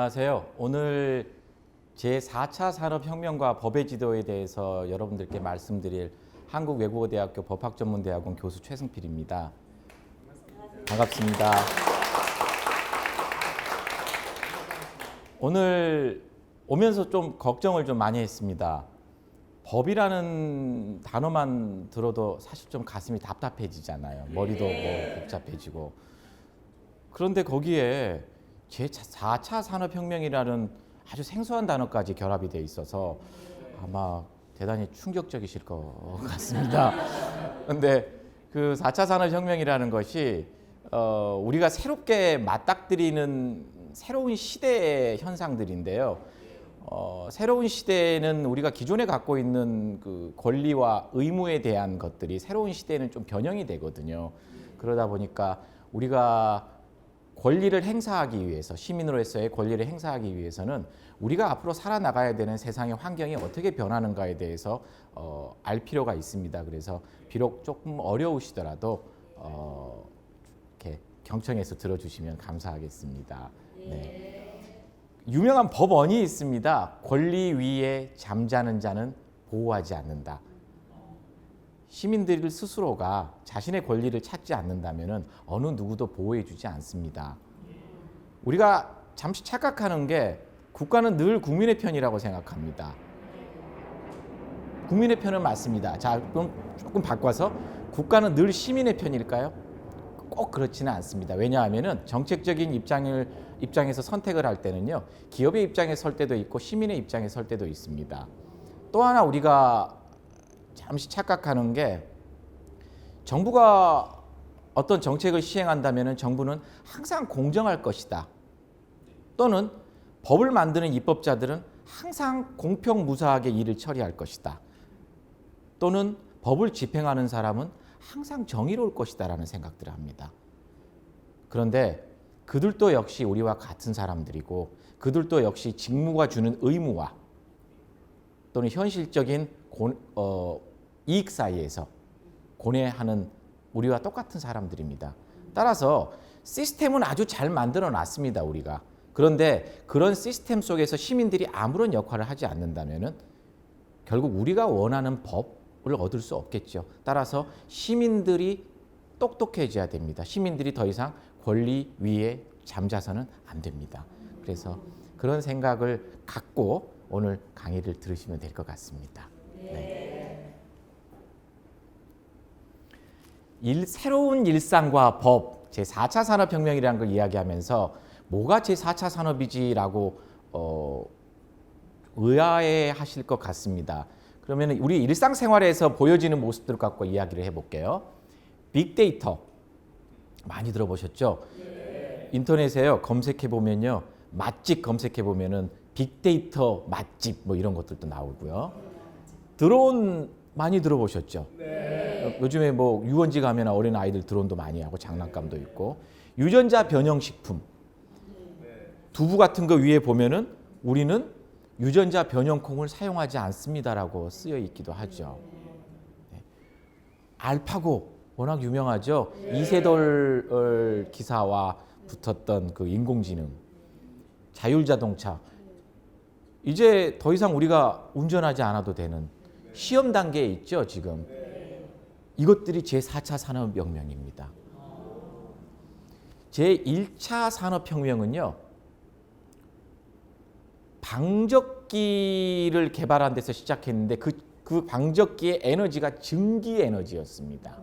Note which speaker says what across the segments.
Speaker 1: 안녕하세요. 오늘 제4차 산업혁명과 법의 지도에 대해서 여러분들께 말씀드릴 한국외국어대학교 법학전문대학원 교수 최승필입니다. 반갑습니다. 오늘 오면서 좀 걱정을 좀 많이 했습니다. 법이라는 단어만 들어도 사실 좀 가슴이 답답해지잖아요. 머리도 복잡해지고. 그런데 거기에 제4차 산업혁명이라는 아주 생소한 단어까지 결합이 되어 있어서 아마 대단히 충격적이실 것 같습니다. 그런데 그 4차 산업혁명이라는 것이 우리가 새롭게 맞닥뜨리는 새로운 시대의 현상들인데요. 새로운 시대에는 우리가 기존에 갖고 있는 그 권리와 의무에 대한 것들이 새로운 시대에는 좀 변형이 되거든요. 그러다 보니까 우리가 권리를 행사하기 위해서, 시민으로서의 권리를 행사하기 위해서는 우리가 앞으로 살아나가야 되는 세상의 환경이 어떻게 변하는가에 대해서 알 필요가 있습니다. 그래서 비록 조금 어려우시더라도 이렇게 경청해서 들어주시면 감사하겠습니다. 네. 유명한 법언이 있습니다. 권리 위에 잠자는 자는 보호하지 않는다. 시민들 스스로가 자신의 권리를 찾지 않는다면 어느 누구도 보호해주지 않습니다. 우리가 잠시 착각하는 게 국가는 늘 국민의 편이라고 생각합니다. 국민의 편은 맞습니다. 자, 그럼 조금 바꿔서 국가는 늘 시민의 편일까요? 꼭 그렇지는 않습니다. 왜냐하면 정책적인 입장에서 선택을 할 때는요, 기업의 입장에 설 때도 있고 시민의 입장에 설 때도 있습니다. 또 하나 우리가 잠시 착각하는 게 정부가 어떤 정책을 시행한다면 정부는 항상 공정할 것이다. 또는 법을 만드는 입법자들은 항상 공평무사하게 일을 처리할 것이다. 또는 법을 집행하는 사람은 항상 정의로울 것이다 라는 생각들을 합니다. 그런데 그들도 역시 우리와 같은 사람들이고 그들도 역시 직무가 주는 의무와 또는 현실적인 이익 사이에서 고뇌하는 우리와 똑같은 사람들입니다. 따라서 시스템은 아주 잘 만들어 놨습니다, 우리가. 그런데 그런 시스템 속에서 시민들이 아무런 역할을 하지 않는다면 결국 우리가 원하는 법을 얻을 수 없겠죠. 따라서 시민들이 똑똑해져야 됩니다. 시민들이 더 이상 권리 위에 잠자서는 안 됩니다. 그래서 그런 생각을 갖고 오늘 강의를 들으시면 될 것 같습니다. 네. 새로운 일상과 법, 제4차 산업혁명이라는 걸 이야기하면서 뭐가 제4차 산업이지라고 의아해하실 것 같습니다. 그러면 우리 일상생활에서 보여지는 모습들을 갖고 이야기를 해볼게요. 빅데이터 많이 들어보셨죠? 네. 인터넷에요 검색해보면요, 맛집 검색해보면은 빅데이터 맛집 뭐 이런 것들도 나오고요. 드론 많이 들어보셨죠? 네. 요즘에 뭐 유원지 가면 어린 아이들 드론도 많이 하고 장난감도 있고, 유전자 변형식품, 두부 같은 거 위에 보면은 우리는 유전자 변형콩을 사용하지 않습니다라고 쓰여 있기도 하죠. 네. 알파고 워낙 유명하죠. 네. 이세돌 기사와 붙었던 그 인공지능, 자율자동차. 이제 더 이상 우리가 운전하지 않아도 되는 시험 단계에 있죠, 지금. 이것들이 제4차 산업혁명입니다. 제1차 산업혁명은요, 방적기를 개발한 데서 시작했는데 그 방적기의 에너지가 증기 에너지였습니다.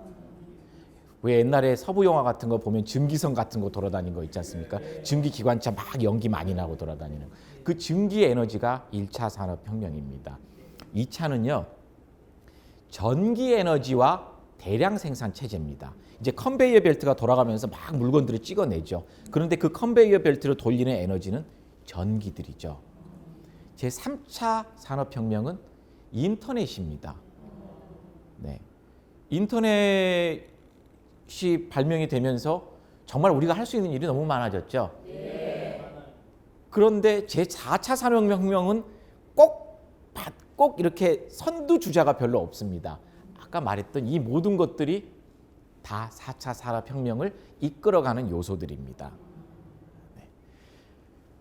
Speaker 1: 왜 옛날에 서부 영화 같은 거 보면 증기선 같은 거 돌아다니는 거 있지 않습니까? 증기 기관차 막 연기 많이 나고 돌아다니는 그 증기 에너지가 1차 산업혁명입니다. 2차는요, 전기 에너지와 대량 생산 체제입니다. 이제 컨베이어 벨트가 돌아가면서 막 물건들을 찍어내죠. 그런데 그 컨베이어 벨트를 돌리는 에너지는 전기들이죠. 제3차 산업혁명은 인터넷입니다. 네. 인터넷이 발명이 되면서 정말 우리가 할 수 있는 일이 너무 많아졌죠. 네. 그런데 제4차 산업혁명은 꼭 이렇게 선두주자가 별로 없습니다. 아까 말했던 이 모든 것들이 다 4차 산업혁명을 이끌어가는 요소들입니다. 네.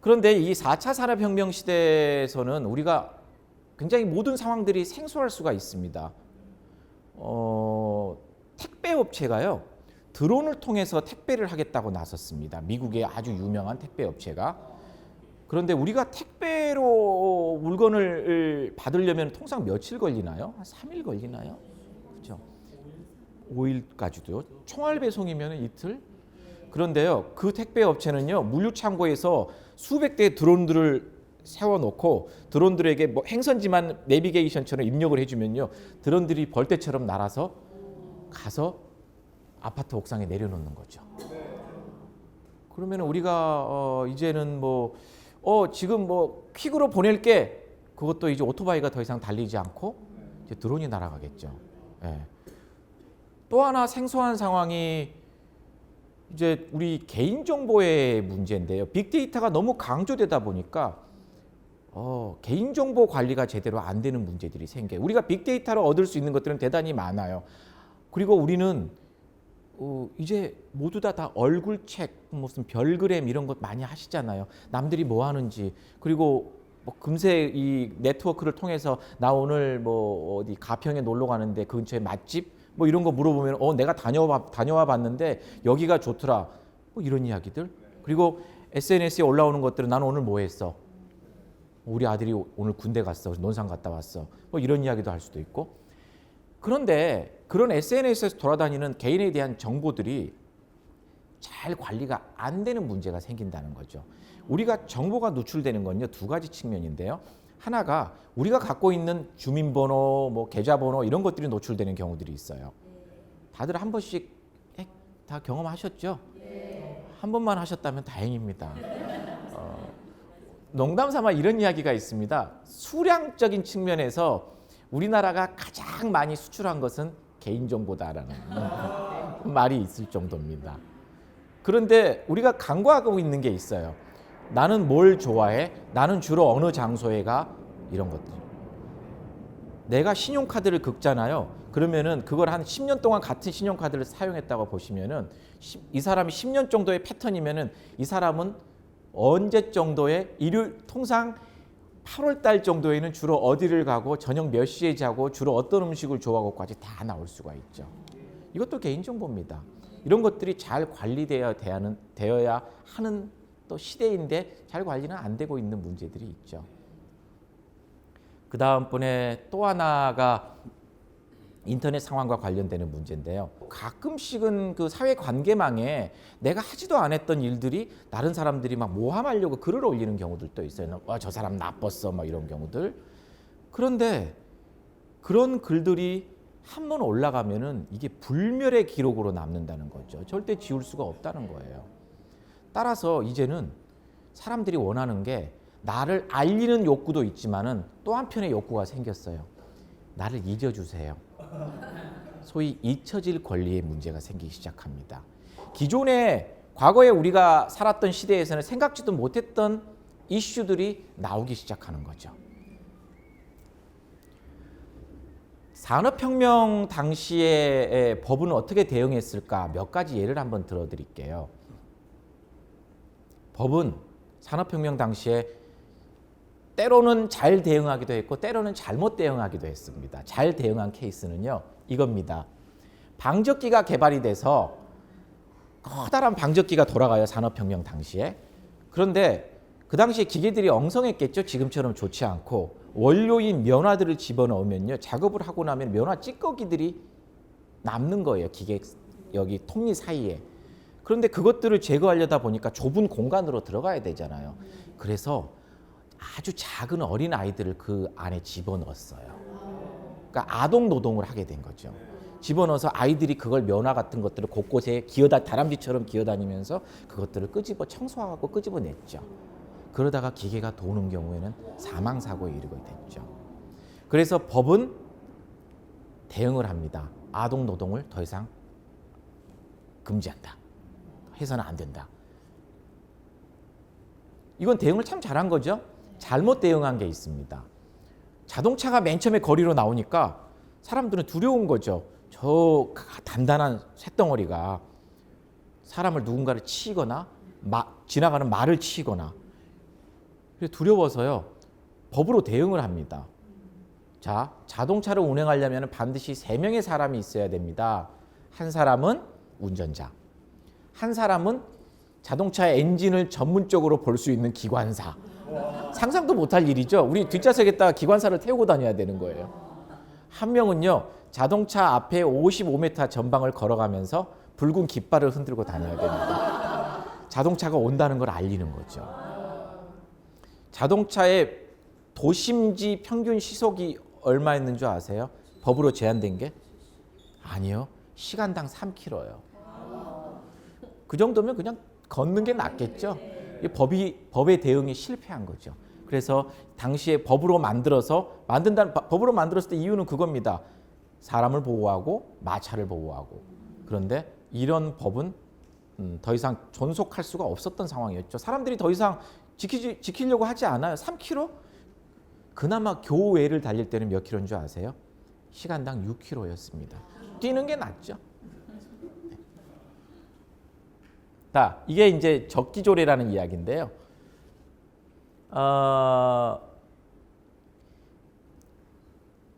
Speaker 1: 그런데 이 4차 산업혁명 시대에서는 우리가 굉장히 모든 상황들이 생소할 수가 있습니다. 택배 업체가요, 드론을 통해서 택배를 하겠다고 나섰습니다. 미국의 아주 유명한 택배 업체가. 그런데 우리가 택배로 물건을 받으려면 통상 며칠 걸리나요? 한 3일 걸리나요? 그렇죠. 5일까지도요. 총알 배송이면 이틀? 그런데요, 그 택배 업체는요, 물류창고에서 수백 대의 드론들을 세워놓고 드론들에게 뭐 행선지만 내비게이션처럼 입력을 해주면요, 드론들이 벌떼처럼 날아서 가서 아파트 옥상에 내려놓는 거죠. 그러면 우리가 이제는 뭐 지금 뭐 퀵으로 보낼게, 그것도 이제 오토바이가 더 이상 달리지 않고 이제 드론이 날아가겠죠. 예. 또 하나 생소한 상황이 이제 우리 개인정보의 문제인데요. 빅데이터가 너무 강조되다 보니까 개인정보 관리가 제대로 안 되는 문제들이 생겨요. 우리가 빅데이터로 얻을 수 있는 것들은 대단히 많아요. 그리고 우리는 이제 모두 다 얼굴책, 무슨 별그램 이런 것 많이 하시잖아요. 남들이 뭐 하는지. 그리고 뭐 금세 이 네트워크를 통해서 나 오늘 뭐 어디 가평에 놀러 가는데 그 근처에 맛집 뭐 이런 거 물어보면 내가 다녀와 봤는데 여기가 좋더라. 뭐 이런 이야기들. 그리고 SNS에 올라오는 것들은 나는 오늘 뭐 했어. 우리 아들이 오늘 군대 갔어. 논산 갔다 왔어. 뭐 이런 이야기도 할 수도 있고. 그런데 그런 SNS에서 돌아다니는 개인에 대한 정보들이 잘 관리가 안 되는 문제가 생긴다는 거죠. 우리가 정보가 노출되는 건요, 두 가지 측면인데요. 하나가 우리가 갖고 있는 주민번호, 뭐 계좌번호 이런 것들이 노출되는 경우들이 있어요. 다들 한 번씩 다 경험하셨죠? 한 번만 하셨다면 다행입니다. 농담 삼아 이런 이야기가 있습니다. 수량적인 측면에서 우리나라가 가장 많이 수출한 것은 개인정보다라는 말이 있을 정도입니다. 그런데 우리가 간과하고 있는 게 있어요. 나는 뭘 좋아해? 나는 주로 어느 장소에 가? 이런 것들. 내가 신용카드를 긁잖아요. 그러면은 그걸 한 10년 동안 같은 신용카드를 사용했다고 보시면은 이 사람이 10년 정도의 패턴이면은 이 사람은 언제 정도의 통상 8월 달 정도에는 주로 어디를 가고 저녁 몇 시에 자고 주로 어떤 음식을 좋아하고까지 다 나올 수가 있죠. 이것도 개인정보입니다. 이런 것들이 잘 되어야 하는 또 시대인데 잘 관리는 안 되고 있는 문제들이 있죠. 그 다음번에 또 하나가 인터넷 상황과 관련되는 문제인데요. 가끔씩은 그 사회관계망에 내가 하지도 않았던 일들이 다른 사람들이 막 모함하려고 글을 올리는 경우들도 있어요. 저 사람 나빴어 막 이런 경우들. 그런데 그런 글들이 한 번 올라가면은 이게 불멸의 기록으로 남는다는 거죠. 절대 지울 수가 없다는 거예요. 따라서 이제는 사람들이 원하는 게 나를 알리는 욕구도 있지만은 또 한편의 욕구가 생겼어요. 나를 잊어주세요. 소위 잊혀질 권리의 문제가 생기기 시작합니다. 과거에 우리가 살았던 시대에서는 생각지도 못했던 이슈들이 나오기 시작하는 거죠. 산업혁명 당시에 법은 어떻게 대응했을까? 몇 가지 예를 한번 들어드릴게요. 법은 산업혁명 당시에 때로는 잘 대응하기도 했고 때로는 잘못 대응하기도 했습니다. 잘 대응한 케이스는요, 이겁니다. 방적기가 개발이 돼서 커다란 방적기가 돌아가요, 산업혁명 당시에. 그런데 그 당시에 기계들이 엉성했겠죠. 지금처럼 좋지 않고 원료인 면화들을 집어넣으면요, 작업을 하고 나면 면화 찌꺼기들이 남는 거예요, 기계 여기 톱니 사이에. 그런데 그것들을 제거하려다 보니까 좁은 공간으로 들어가야 되잖아요. 그래서 아주 작은 어린 아이들을 그 안에 집어넣었어요. 그러니까 아동 노동을 하게 된 거죠. 집어넣어서 아이들이 그걸 면화 같은 것들을 곳곳에 다람쥐처럼 기어다니면서 그것들을 청소하고 끄집어냈죠. 그러다가 기계가 도는 경우에는 사망사고에 이르게 됐죠. 그래서 법은 대응을 합니다. 아동 노동을 더 이상 금지한다. 해서는 안 된다. 이건 대응을 참 잘한 거죠. 잘못 대응한 게 있습니다. 자동차가 맨 처음에 거리로 나오니까 사람들은 두려운 거죠. 저 단단한 쇳덩어리가 사람을 누군가를 치거나 지나가는 말을 치거나 두려워서요. 법으로 대응을 합니다. 자, 자동차를 운행하려면 반드시 3명의 사람이 있어야 됩니다. 한 사람은 운전자, 한 사람은 자동차의 엔진을 전문적으로 볼 수 있는 기관사. 상상도 못할 일이죠. 우리 뒷좌석에다가 기관사를 태우고 다녀야 되는 거예요. 한 명은요, 자동차 앞에 55m 전방을 걸어가면서 붉은 깃발을 흔들고 다녀야 됩니다. 자동차가 온다는 걸 알리는 거죠. 자동차의 도심지 평균 시속이 얼마였는 줄 아세요? 법으로 제한된 게? 아니요. 시간당 3km요. 그 정도면 그냥 걷는 게 낫겠죠. 법의 대응이 실패한 거죠. 그래서 당시에 법으로 만들었을 때 이유는 그겁니다. 사람을 보호하고 마차를 보호하고. 그런데 이런 법은 더 이상 존속할 수가 없었던 상황이었죠. 사람들이 더 이상 지키려고 하지 않아요. 3km? 그나마 교외를 달릴 때는 몇 킬로인 줄 아세요? 시간당 6km였습니다. 뛰는 게 낫죠. 자, 이게 이제 적기조례라는 이야기인데요.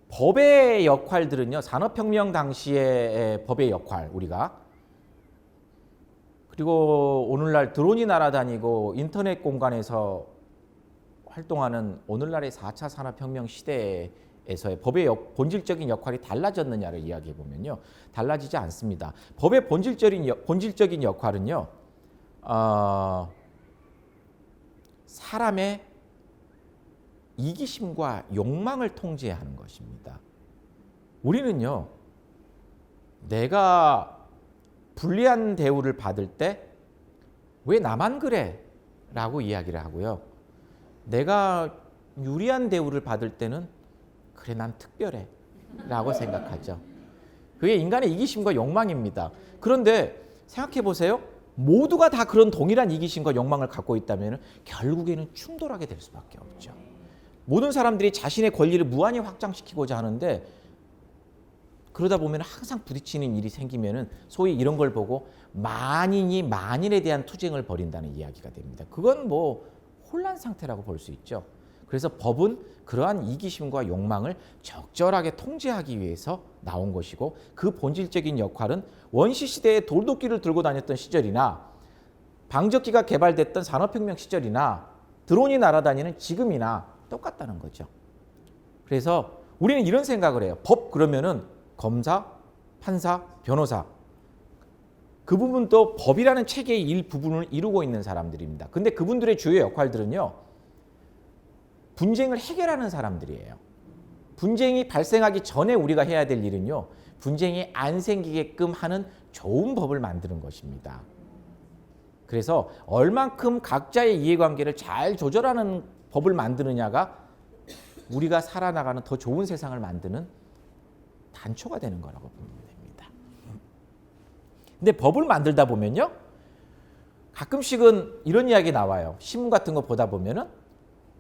Speaker 1: 법의 역할들은요, 산업혁명 당시의 법의 역할, 우리가. 그리고 오늘날 드론이 날아다니고 인터넷 공간에서 활동하는 오늘날의 4차 산업혁명 시대에서의 법의 본질적인 역할이 달라졌느냐를 이야기해 보면요, 달라지지 않습니다. 법의 본질적인 역할은요, 사람의 이기심과 욕망을 통제하는 것입니다. 우리는요, 내가 불리한 대우를 받을 때 왜 나만 그래? 라고 이야기를 하고요. 내가 유리한 대우를 받을 때는 그래, 난 특별해 라고 생각하죠. 그게 인간의 이기심과 욕망입니다. 그런데 생각해 보세요. 모두가 다 그런 동일한 이기심과 욕망을 갖고 있다면 결국에는 충돌하게 될 수밖에 없죠. 모든 사람들이 자신의 권리를 무한히 확장시키고자 하는데, 그러다 보면 항상 부딪히는 일이 생기면은 소위 이런 걸 보고 만인이 만인에 대한 투쟁을 벌인다는 이야기가 됩니다. 그건 뭐 혼란 상태라고 볼 수 있죠. 그래서 법은 그러한 이기심과 욕망을 적절하게 통제하기 위해서 나온 것이고, 그 본질적인 역할은 원시시대에 돌도끼를 들고 다녔던 시절이나 방적기가 개발됐던 산업혁명 시절이나 드론이 날아다니는 지금이나 똑같다는 거죠. 그래서 우리는 이런 생각을 해요. 법 그러면은 검사, 판사, 변호사, 그 부분도 법이라는 체계의 일부분을 이루고 있는 사람들입니다. 근데 그분들의 주요 역할들은요, 분쟁을 해결하는 사람들이에요. 분쟁이 발생하기 전에 우리가 해야 될 일은요, 분쟁이 안 생기게끔 하는 좋은 법을 만드는 것입니다. 그래서 얼만큼 각자의 이해관계를 잘 조절하는 법을 만드느냐가 우리가 살아나가는 더 좋은 세상을 만드는 단초가 되는 거라고 보면 됩니다. 근데 법을 만들다 보면요, 가끔씩은 이런 이야기 나와요. 신문 같은 거 보다 보면은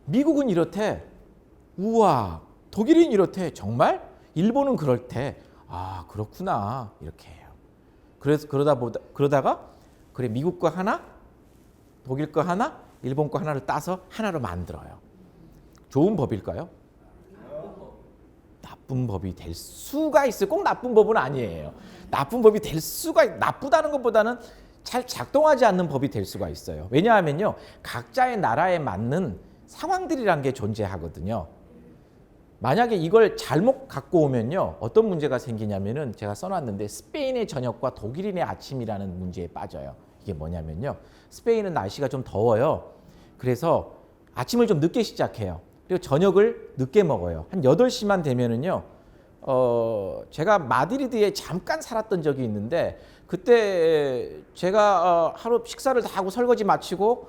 Speaker 1: 미국은 이렇대, 우와, 독일은 이렇대, 정말? 일본은 그렇대, 아 그렇구나, 이렇게 해요. 그래서 그러다가 그래, 미국 거 하나, 독일 거 하나, 일본 거 하나를 따서 하나로 만들어요. 좋은 법일까요? 나쁜 법이 될 수가 있어요. 꼭 나쁜 법은 아니에요. 나쁜 법이 될 수가, 나쁘다는 것보다는 잘 작동하지 않는 법이 될 수가 있어요. 왜냐하면요, 각자의 나라에 맞는 상황들이란 게 존재하거든요. 만약에 이걸 잘못 갖고 오면요, 어떤 문제가 생기냐면은, 제가 써놨는데 스페인의 저녁과 독일인의 아침이라는 문제에 빠져요. 이게 뭐냐면요, 스페인은 날씨가 좀 더워요. 그래서 아침을 좀 늦게 시작해요. 그리고 저녁을 늦게 먹어요. 한 8시만 되면은요, 제가 마드리드에 잠깐 살았던 적이 있는데, 그때 제가 하루 식사를 다 하고 설거지 마치고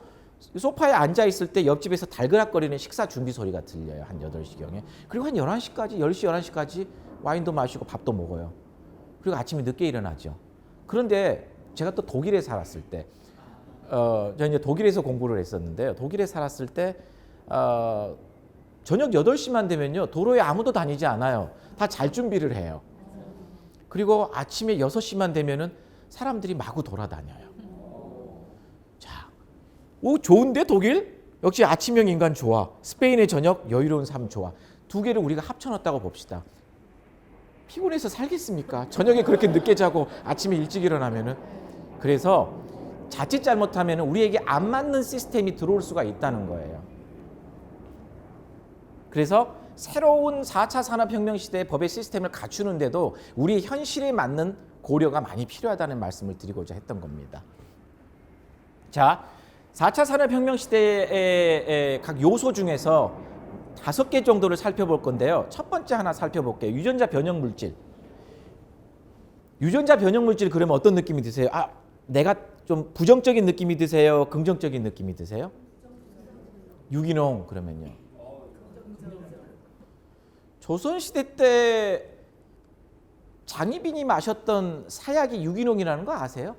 Speaker 1: 소파에 앉아 있을 때 옆집에서 달그락거리는 식사 준비 소리가 들려요. 한 8시경에. 그리고 한 11시까지, 10시, 11시까지 와인도 마시고 밥도 먹어요. 그리고 아침에 늦게 일어나죠. 그런데 제가 또 독일에 살았을 때, 저는 이제 독일에서 공부를 했었는데요. 독일에 살았을 때, 저녁 8시만 되면요, 도로에 아무도 다니지 않아요. 다 잘 준비를 해요. 그리고 아침에 6시만 되면은 사람들이 마구 돌아다녀요. 자, 오, 좋은데 독일? 역시 아침형 인간 좋아. 스페인의 저녁 여유로운 삶 좋아. 두 개를 우리가 합쳐놨다고 봅시다. 피곤해서 살겠습니까? 저녁에 그렇게 늦게 자고 아침에 일찍 일어나면은. 그래서 자칫 잘못하면 우리에게 안 맞는 시스템이 들어올 수가 있다는 거예요. 그래서 새로운 4차 산업혁명 시대의 법의 시스템을 갖추는데도 우리의 현실에 맞는 고려가 많이 필요하다는 말씀을 드리고자 했던 겁니다. 자, 4차 산업혁명 시대의 각 요소 중에서 5개 정도를 살펴볼 건데요. 첫 번째 하나 살펴볼게요. 유전자 변형 물질. 유전자 변형 물질 그러면 어떤 느낌이 드세요? 아, 내가 좀 부정적인 느낌이 드세요? 긍정적인 느낌이 드세요? 유기농 그러면요. 조선시대 때 장희빈이 마셨던 사약이 유기농이라는 거 아세요?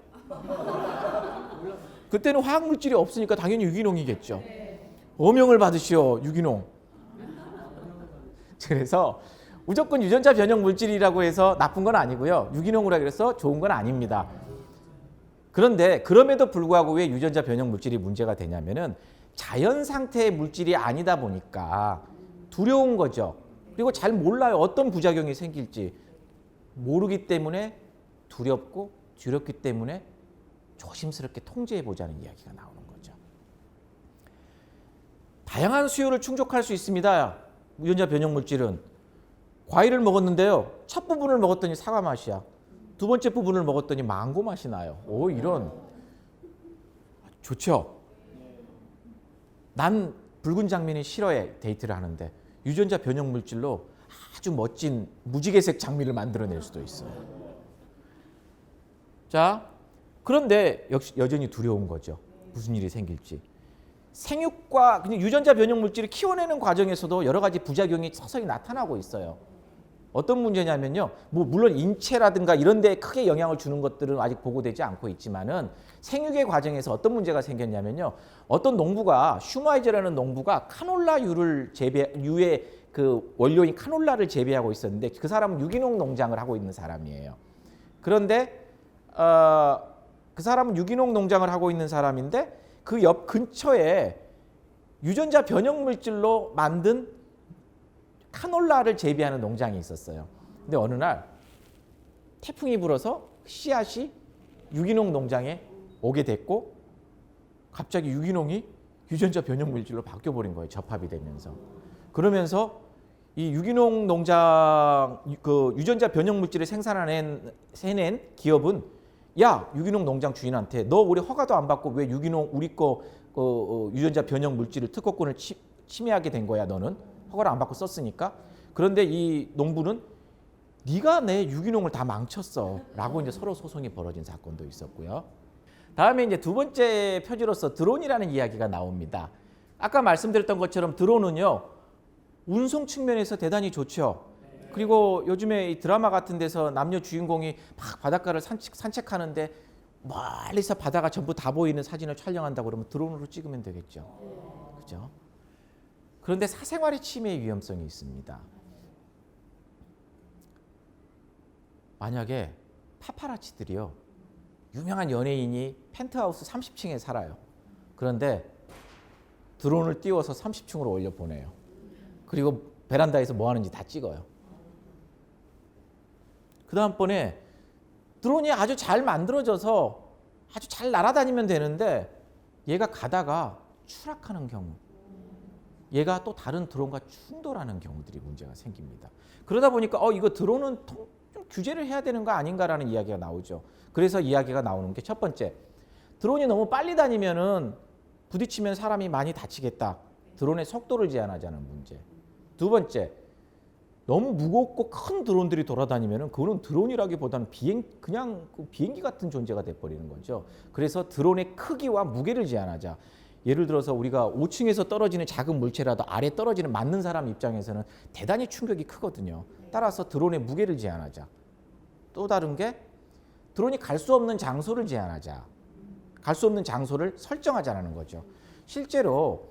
Speaker 1: 그때는 화학물질이 없으니까 당연히 유기농이겠죠. 어명을 받으시오, 유기농. 그래서 무조건 유전자 변형 물질이라고 해서 나쁜 건 아니고요. 유기농이라고 해서 좋은 건 아닙니다. 그런데 그럼에도 불구하고 왜 유전자 변형 물질이 문제가 되냐면은 자연 상태의 물질이 아니다 보니까 두려운 거죠. 그리고 잘 몰라요. 어떤 부작용이 생길지. 모르기 때문에 두렵고 두렵기 때문에 조심스럽게 통제해보자는 이야기가 나오는 거죠. 다양한 수요를 충족할 수 있습니다. 유전자 변형 물질은. 과일을 먹었는데요. 첫 부분을 먹었더니 사과 맛이야. 두 번째 부분을 먹었더니 망고 맛이 나요. 오, 이런. 좋죠? 난 붉은 장미는 싫어해. 데이트를 하는데. 유전자 변형 물질로 아주 멋진 무지개색 장미를 만들어낼 수도 있어요. 자, 그런데 역시 여전히 두려운 거죠. 무슨 일이 생길지. 생육과 그냥 유전자 변형 물질을 키워내는 과정에서도 여러 가지 부작용이 서서히 나타나고 있어요. 어떤 문제냐면요. 뭐 물론 인체라든가 이런 데에 크게 영향을 주는 것들은 아직 보고되지 않고 있지만은 생육의 과정에서 어떤 문제가 생겼냐면요. 어떤 농부가 슈마이저라는 농부가 카놀라유를 유의 그 원료인 카놀라를 재배하고 있었는데 그 사람은 유기농 농장을 하고 있는 사람이에요. 그런데 그 사람은 유기농 농장을 하고 있는 사람인데 그 옆 근처에 유전자 변형 물질로 만든 카놀라를 재배하는 농장이 있었어요. 근데 어느 날 태풍이 불어서 씨앗이 유기농 농장에 오게 됐고 갑자기 유기농이 유전자 변형 물질로 바뀌어버린 거예요. 접합이 되면서. 그러면서 이 유기농 농장 그 유전자 변형 물질을 해낸 기업은 야, 유기농 농장 주인한테 너 우리 허가도 안 받고 왜 유기농 우리 거 유전자 변형 물질을 특허권을 침해하게 된 거야. 너는 허가를 안 받고 썼으니까. 그런데 이 농부는 네가 내 유기농을 다 망쳤어 라고 이제 서로 소송이 벌어진 사건도 있었고요. 다음에 이제 두 번째 표지로서 드론이라는 이야기가 나옵니다. 아까 말씀드렸던 것처럼 드론은요 운송 측면에서 대단히 좋죠. 그리고 요즘에 이 드라마 같은 데서 남녀 주인공이 막 바닷가를 산책하는데 멀리서 바다가 전부 다 보이는 사진을 촬영한다고 그러면 드론으로 찍으면 되겠죠. 그죠? 그런데 사생활의 침해 위험성이 있습니다. 만약에 파파라치들이요. 유명한 연예인이 펜트하우스 30층에 살아요. 그런데 드론을 띄워서 30층으로 올려보내요. 그리고 베란다에서 뭐 하는지 다 찍어요. 그 다음번에 드론이 아주 잘 만들어져서 아주 잘 날아다니면 되는데 얘가 가다가 추락하는 경우, 얘가 또 다른 드론과 충돌하는 경우들이 문제가 생깁니다. 그러다 보니까 이거 드론은 좀 규제를 해야 되는 거 아닌가라는 이야기가 나오죠. 그래서 이야기가 나오는 게 첫 번째, 드론이 너무 빨리 다니면은 부딪히면 사람이 많이 다치겠다. 드론의 속도를 제한하자는 문제. 두 번째, 너무 무겁고 큰 드론들이 돌아다니면은 그거는 드론이라기보다는 그냥 비행기 같은 존재가 돼버리는 거죠. 그래서 드론의 크기와 무게를 제한하자. 예를 들어서 우리가 5층에서 떨어지는 작은 물체라도 아래 떨어지는 맞는 사람 입장에서는 대단히 충격이 크거든요. 따라서 드론의 무게를 제한하자. 또 다른 게 드론이 갈 수 없는 장소를 제한하자. 갈 수 없는 장소를 설정하자는 거죠. 실제로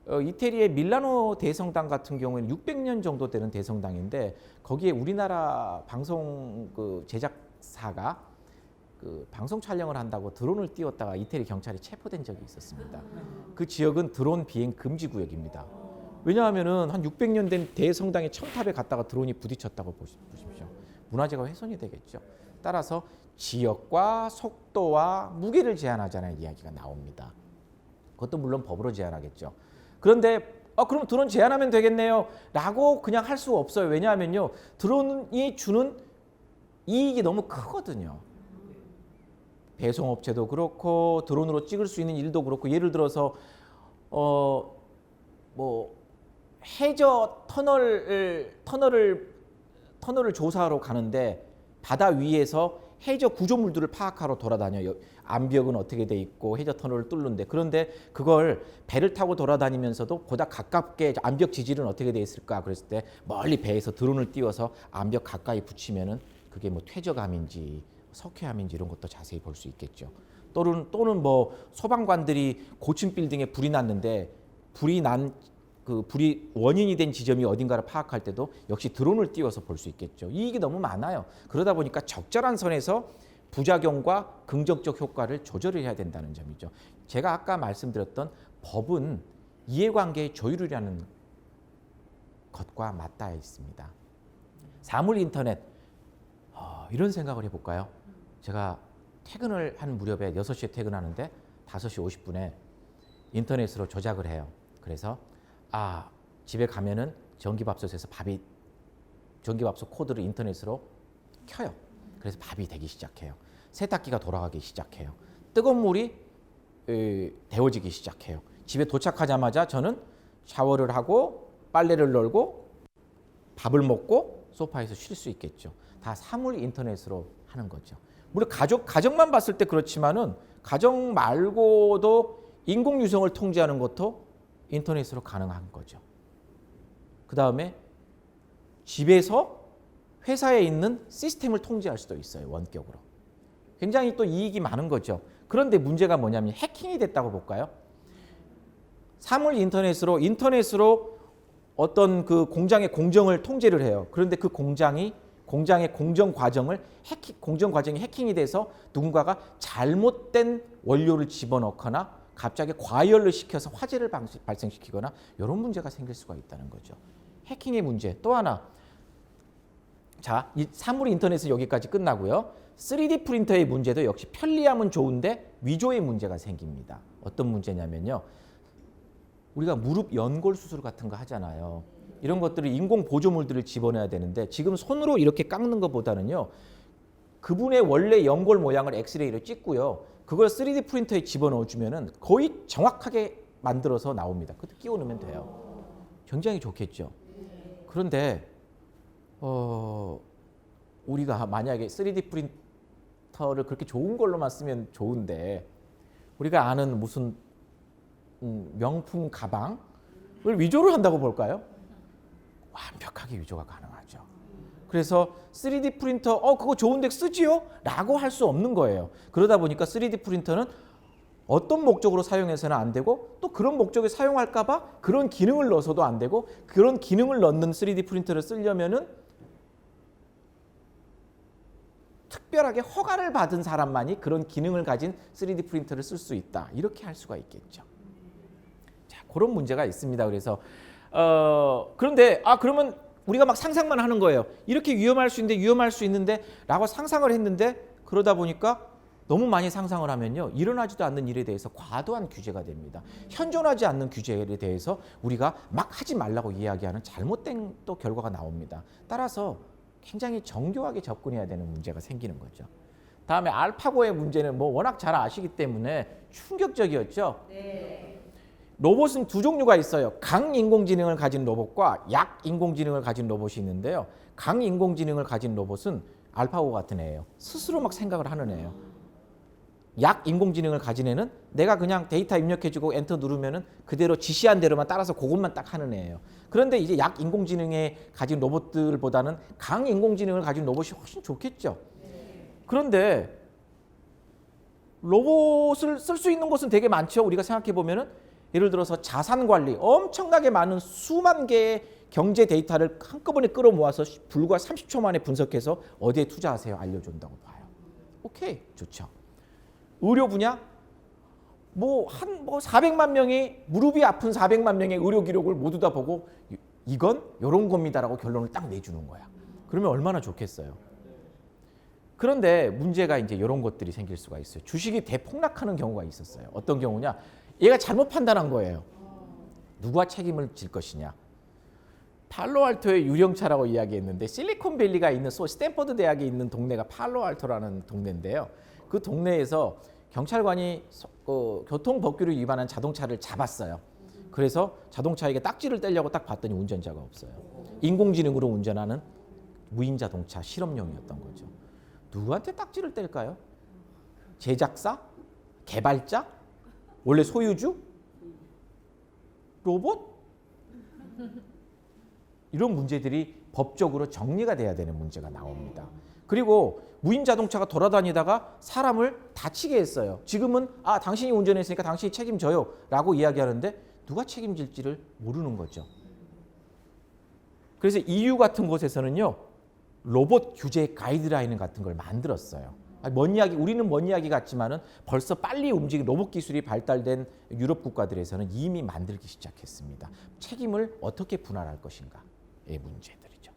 Speaker 1: 이태리의 밀라노 대성당 같은 경우에는 600년 정도 되는 대성당인데 거기에 우리나라 방송 제작사가 그 방송 촬영을 한다고 드론을 띄웠다가 이태리 경찰이 체포된 적이 있었습니다. 그 지역은 드론 비행 금지 구역입니다. 왜냐하면은 한 600년 된 대성당의 첨탑에 갔다가 드론이 부딪혔다고 보십시오. 문화재가 훼손이 되겠죠. 따라서 지역과 속도와 무게를 제한하자는 이야기가 나옵니다. 그것도 물론 법으로 제한하겠죠. 그런데 그럼 드론 제한하면 되겠네요 라고 그냥 할 수 없어요. 왜냐하면요, 드론이 주는 이익이 너무 크거든요. 배송업체도 그렇고 드론으로 찍을 수 있는 일도 그렇고, 예를 들어서 뭐 해저 터널을 조사하러 가는데 바다 위에서 해저 구조물들을 파악하러 돌아다녀요. 암벽은 어떻게 돼 있고 해저 터널을 뚫는데, 그런데 그걸 배를 타고 돌아다니면서도 보다 가깝게 암벽 지질은 어떻게 돼 있을까 그랬을 때 멀리 배에서 드론을 띄워서 암벽 가까이 붙이면은 그게 뭐 퇴적암인지 석회암인지 이런 것도 자세히 볼 수 있겠죠. 또는 뭐 소방관들이 고층 빌딩에 불이 났는데 불이 원인이 된 지점이 어딘가를 파악할 때도 역시 드론을 띄워서 볼 수 있겠죠. 이익이 너무 많아요. 그러다 보니까 적절한 선에서 부작용과 긍정적 효과를 조절을 해야 된다는 점이죠. 제가 아까 말씀드렸던 법은 이해관계의 조율이라는 것과 맞닿아 있습니다. 사물 인터넷, 이런 생각을 해볼까요? 제가 퇴근을 한 무렵에 6시에 퇴근하는데 5시 50분에 인터넷으로 조작을 해요. 그래서 집에 가면은 전기밥솥에서 전기밥솥 코드를 인터넷으로 켜요. 그래서 밥이 되기 시작해요. 세탁기가 돌아가기 시작해요. 뜨거운 물이 데워지기 시작해요. 집에 도착하자마자 저는 샤워를 하고 빨래를 널고 밥을 먹고 소파에서 쉴 수 있겠죠. 다 사물 인터넷으로 하는 거죠. 물론 가정만 봤을 때 그렇지만은 가정 말고도 인공유성을 통제하는 것도 인터넷으로 가능한 거죠. 그 다음에 집에서 회사에 있는 시스템을 통제할 수도 있어요. 원격으로. 굉장히 또 이익이 많은 거죠. 그런데 문제가 뭐냐면 해킹이 됐다고 볼까요? 사물 인터넷으로 어떤 그 공장의 공정을 통제를 해요. 그런데 그 공장의 공정 과정이 해킹이 돼서 누군가가 잘못된 원료를 집어넣거나 갑자기 과열을 시켜서 화재를 발생시키거나 이런 문제가 생길 수가 있다는 거죠. 해킹의 문제. 또 하나. 자, 이 사물 인터넷은 여기까지 끝나고요. 3D 프린터의 문제도 역시 편리함은 좋은데 위조의 문제가 생깁니다. 어떤 문제냐면요. 우리가 무릎 연골 수술 같은 거 하잖아요. 이런 것들을 인공 보조물들을 집어넣어야 되는데 지금 손으로 이렇게 깎는 것보다는요. 그분의 원래 연골 모양을 엑스레이로 찍고요. 그걸 3D 프린터에 집어넣어주면은 거의 정확하게 만들어서 나옵니다. 그것도 끼워 넣으면 돼요. 굉장히 좋겠죠. 그런데 우리가 만약에 3D 프린터를 그렇게 좋은 걸로만 쓰면 좋은데 우리가 아는 무슨 명품 가방을 위조를 한다고 볼까요? 완벽하게 위조가 가능하죠. 그래서 3D 프린터 그거 좋은데 쓰지요? 라고 할 수 없는 거예요. 그러다 보니까 3D 프린터는 어떤 목적으로 사용해서는 안 되고 또 그런 목적에 사용할까 봐 그런 기능을 넣어서도 안 되고 그런 기능을 넣는 3D 프린터를 쓰려면은 특별하게 허가를 받은 사람만이 그런 기능을 가진 3D 프린터를 쓸 수 있다. 이렇게 할 수가 있겠죠. 자, 그런 문제가 있습니다. 그래서 그런데 그러면 우리가 막 상상만 하는 거예요. 이렇게 위험할 수 있는데 라고 상상을 했는데 그러다 보니까 너무 많이 상상을 하면요. 일어나지도 않는 일에 대해서 과도한 규제가 됩니다. 현존하지 않는 규제에 대해서 우리가 막 하지 말라고 이야기하는 잘못된 또 결과가 나옵니다. 따라서 굉장히 정교하게 접근해야 되는 문제가 생기는 거죠. 다음에 알파고의 문제는 뭐 워낙 잘 아시기 때문에 충격적이었죠. 네. 로봇은 두 종류가 있어요. 강인공지능을 가진 로봇과 약인공지능을 가진 로봇이 있는데요. 강인공지능을 가진 로봇은 알파고 같은 애예요. 스스로 막 생각을 하는 애예요. 약인공지능을 가진 애는 내가 그냥 데이터 입력해주고 엔터 누르면은 그대로 지시한 대로만 따라서 그것만 딱 하는 애예요. 그런데 이제 약인공지능에 가진 로봇들보다는 강인공지능을 가진 로봇이 훨씬 좋겠죠. 그런데 로봇을 쓸 수 있는 곳은 되게 많죠. 우리가 생각해 보면은 예를 들어서 자산 관리, 엄청나게 많은 수만 개의 경제 데이터를 한꺼번에 끌어모아서 불과 30초 만에 분석해서 어디에 투자하세요 알려준다고 봐요. 오케이, 좋죠. 의료 분야? 400만 명이 무릎이 아픈 400만 명의 의료 기록을 모두 다 보고 이건 이런 겁니다라고 결론을 딱 내주는 거야. 그러면 얼마나 좋겠어요. 그런데 문제가 이제 이런 것들이 생길 수가 있어요. 주식이 대폭락하는 경우가 있었어요. 어떤 경우냐? 얘가 잘못 판단한 거예요. 누가 책임을 질 것이냐? 팔로알토의 유령차라고 이야기했는데 실리콘밸리가 있는 스탠퍼드 대학에 있는 동네가 팔로알토라는 동네인데요. 그 동네에서 경찰관이 교통법규를 위반한 자동차를 잡았어요. 그래서 자동차에게 딱지를 떼려고 딱 봤더니 운전자가 없어요. 인공지능으로 운전하는 무인 자동차 실험용이었던 거죠. 누구한테 딱지를 뗄까요? 제작사? 개발자? 원래 소유주? 로봇? 이런 문제들이 법적으로 정리가 돼야 되는 문제가 나옵니다. 그리고 무인 자동차가 돌아다니다가 사람을 다치게 했어요. 지금은 당신이 운전했으니까 당신이 책임져요 라고 이야기하는데 누가 책임질지를 모르는 거죠. 그래서 EU 같은 곳에서는요, 로봇 규제 가이드라인 같은 걸 만들었어요. 먼 이야기, 우리는 먼 이야기 같지만은 벌써 빨리 움직이는 로봇 기술이 발달된 유럽 국가들에서는 이미 만들기 시작했습니다. 책임을 어떻게 분할할 것인가의 문제들이죠.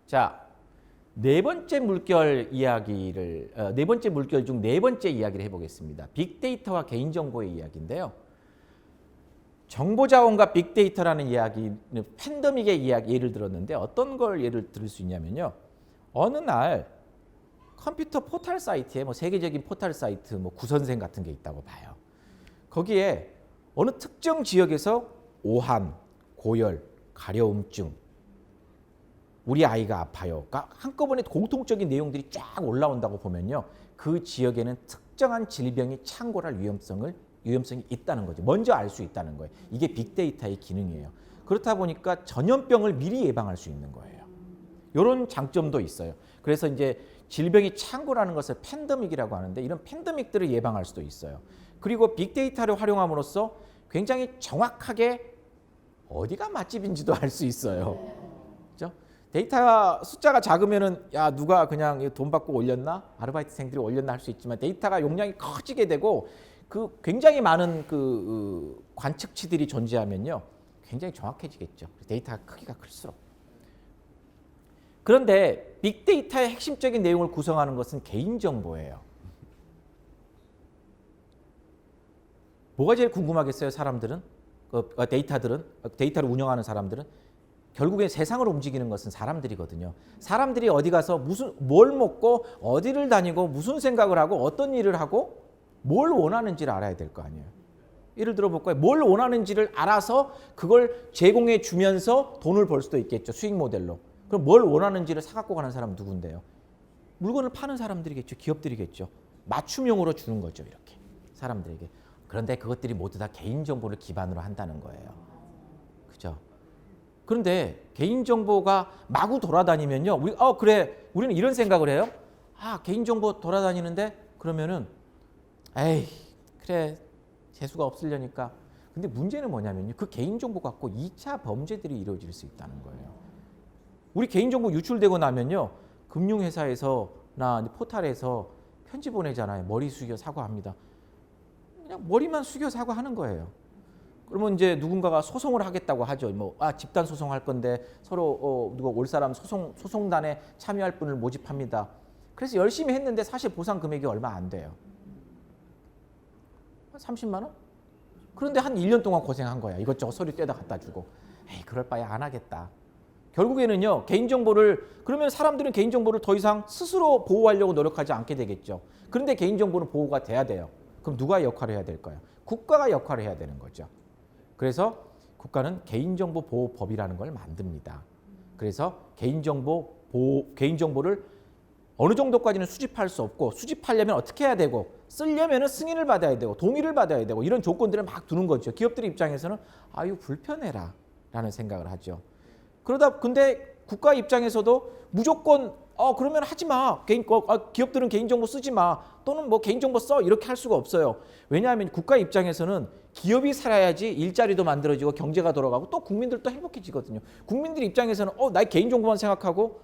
Speaker 1: 자, 네 번째 물결 중 네 번째 이야기를 해보겠습니다. 빅데이터와 개인정보의 이야기인데요. 정보자원과 빅데이터라는 이야기는 팬데믹의 이야기 예를 들었는데 어떤 걸 예를 들을 수 있냐면요. 어느 날 컴퓨터 포털 사이트에 세계적인 포털 사이트 구선생 같은 게 있다고 봐요. 거기에 어느 특정 지역에서 오한, 고열, 가려움증, 우리 아이가 아파요가 한꺼번에 공통적인 내용들이 쫙 올라온다고 보면요. 그 지역에는 특정한 질병이 창궐할 위험성이 있다는 거죠. 먼저 알 수 있다는 거예요. 이게 빅데이터의 기능이에요. 그렇다 보니까 전염병을 미리 예방할 수 있는 거예요. 이런 장점도 있어요. 그래서 이제 질병이 창궐하는 것을 팬데믹이라고 하는데 이런 팬데믹들을 예방할 수도 있어요. 그리고 빅데이터를 활용함으로써 굉장히 정확하게 어디가 맛집인지도 알 수 있어요. 그렇죠? 데이터 숫자가 작으면은 누가 그냥 돈 받고 올렸나? 아르바이트생들이 올렸나 할 수 있지만 데이터가 용량이 커지게 되고 그 굉장히 많은 관측치들이 존재하면요. 굉장히 정확해지겠죠. 데이터가 크기가 클수록. 그런데 빅데이터의 핵심적인 내용을 구성하는 것은 개인정보예요. 뭐가 제일 궁금하겠어요, 사람들은? 데이터를 운영하는 사람들은? 결국에 세상을 움직이는 것은 사람들이거든요. 사람들이 어디 가서 뭘 먹고 어디를 다니고 무슨 생각을 하고 어떤 일을 하고 뭘 원하는지를 알아야 될 거 아니에요. 예를 들어 볼까요? 뭘 원하는지를 알아서 그걸 제공해 주면서 돈을 벌 수도 있겠죠. 수익 모델로. 그럼 뭘 원하는지를 사갖고 가는 사람은 누군데요? 물건을 파는 사람들이겠죠. 기업들이겠죠. 맞춤형으로 주는 거죠. 이렇게 사람들에게. 그런데 그것들이 모두 다 개인정보를 기반으로 한다는 거예요. 그죠? 그런데 개인정보가 마구 돌아다니면요. 우리는 이런 생각을 해요. 개인정보 돌아다니는데 그러면은 에이 그래 재수가 없으려니까. 근데 문제는 뭐냐면요. 그 개인정보 갖고 2차 범죄들이 이루어질 수 있다는 거예요. 우리 개인정보 유출되고 나면요. 금융회사에서나 포털에서 편지 보내잖아요. 머리 숙여 사과합니다. 그냥 머리만 숙여 사과하는 거예요. 그러면 이제 누군가가 소송을 하겠다고 하죠. 집단 소송할 건데 서로 누가 올 사람 소송단에 참여할 분을 모집합니다. 그래서 열심히 했는데 사실 보상 금액이 얼마 안 돼요. 30만 원? 그런데 한 1년 동안 고생한 거야. 이것저것 서류 떼다 갖다 주고. 에이, 그럴 바에 안 하겠다. 결국에는요. 그러면 사람들은 개인정보를 더 이상 스스로 보호하려고 노력하지 않게 되겠죠. 그런데 개인정보는 보호가 돼야 돼요. 그럼 누가 역할을 해야 될까요? 국가가 역할을 해야 되는 거죠. 그래서 국가는 개인정보보호법이라는 걸 만듭니다. 그래서 개인정보를 어느 정도까지는 수집할 수 없고 수집하려면 어떻게 해야 되고 쓰려면 승인을 받아야 되고 동의를 받아야 되고 이런 조건들을 막 두는 거죠. 기업들 입장에서는 이거 불편해라 라는 생각을 하죠. 근데 국가 입장에서도 무조건 그러면 하지 마. 기업들은 개인정보 쓰지 마. 또는 개인정보 써. 이렇게 할 수가 없어요. 왜냐하면 국가 입장에서는 기업이 살아야지 일자리도 만들어지고 경제가 돌아가고 또 국민들도 행복해지거든요. 국민들 입장에서는 나의 개인정보만 생각하고